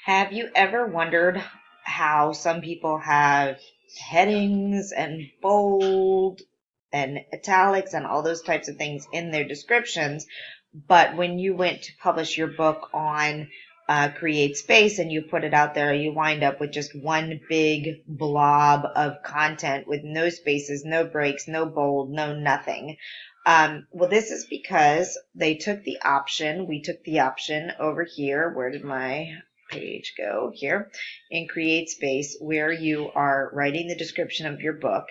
Have you ever wondered how some people have headings and bold and italics and all those types of things in their descriptions, but when you went to publish your book on CreateSpace and you put it out there, you wind up with just one big blob of content with no spaces, no breaks, no bold, no nothing. Well, this is because we took the option over here. Where did my page go? Here in CreateSpace, where you are writing the description of your book,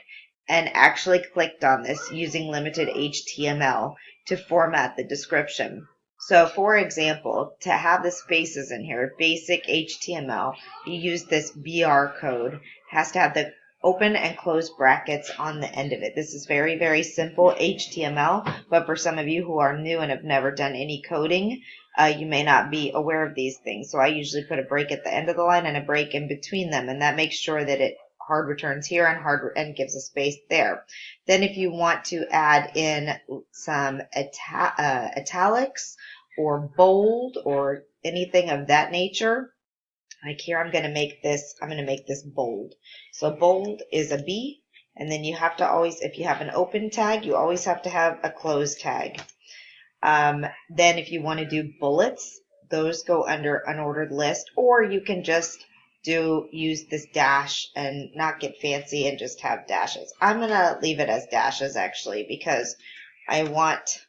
and actually clicked on this using limited HTML to format the description. So for example, to have the spaces in here, basic HTML, you use this BR code. It has to have the open and close brackets on the end of it. This is very, very simple HTML, but for some of you who are new and have never done any coding, you may not be aware of these things. So I usually put a break at the end of the line and a break in between them, and that makes sure that it hard returns here and gives a space there. Then if you want to add in some italics or bold or anything of that nature, like here I'm going to make this bold. So bold is a B, and then you have to always, if you have an open tag, you always have to have a close tag. Then if you want to do bullets, those go under unordered list, or you can just use this dash and not get fancy and just have dashes. I'm going to leave it as dashes actually because I want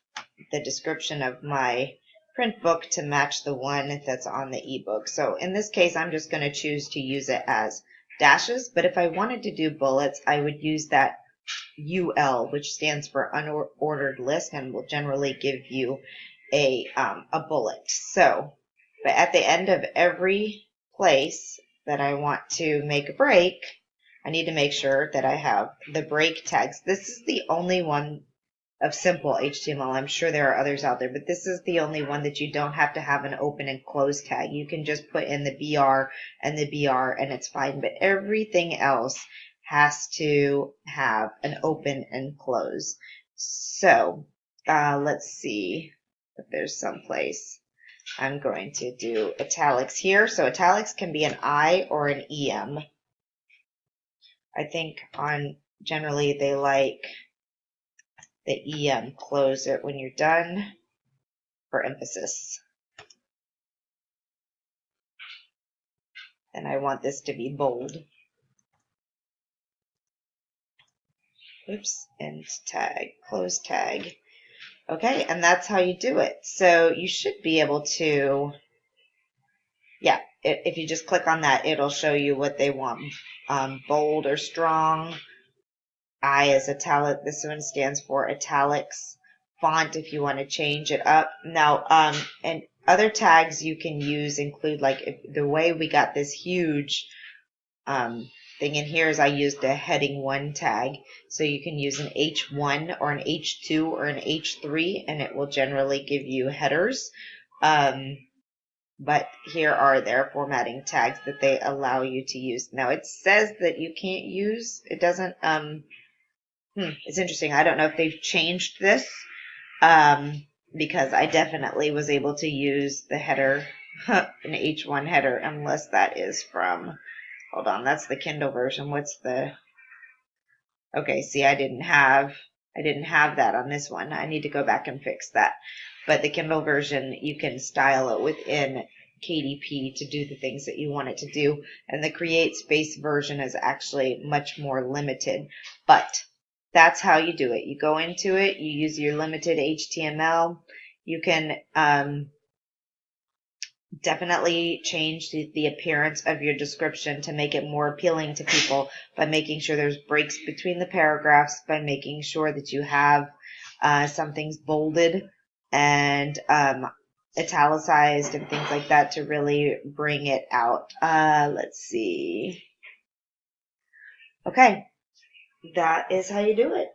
the description of my print book to match the one that's on the ebook. So in this case, I'm just going to choose to use it as dashes. But if I wanted to do bullets, I would use that UL, which stands for unordered list, and will generally give you a bullet. So, but at the end of every place that I want to make a break, I need to make sure that I have the break tags. This is the only one of simple HTML. I'm sure there are others out there, but this is the only one that you don't have to have an open and close tag. You can just put in the BR and the BR and it's fine, but everything else has to have an open and close. So let's see if there's some place. I'm going to do italics here. So italics can be an I or an EM. I think generally they like the EM. Close it when you're done for emphasis. And I want this to be bold. Oops, end tag, close tag. Okay, and that's how you do it. So you should be able to, yeah, if you just click on that, it'll show you what they want. Bold or strong. I is italic. This one stands for italics. Font if you want to change it up. Now, and other tags you can use include, like, the way we got this huge thing in here is I used a heading 1 tag. So you can use an H1 or an H2 or an H3, and it will generally give you headers. But here are their formatting tags that they allow you to use. Now it says that you can't use, it doesn't, it's interesting. I don't know if they've changed this, because I definitely was able to use the header, an H1 header, unless that is from, hold on, that's the Kindle version. What's the, okay, see, I didn't have that on this one. I need to go back and fix that. But the Kindle version, you can style it within KDP to do the things that you want it to do. And the CreateSpace version is actually much more limited. But that's how you do it. You go into it, you use your limited HTML. You can definitely change the appearance of your description to make it more appealing to people by making sure there's breaks between the paragraphs, by making sure that you have some things bolded and italicized and things like that to really bring it out. Let's see. Okay, that is how you do it.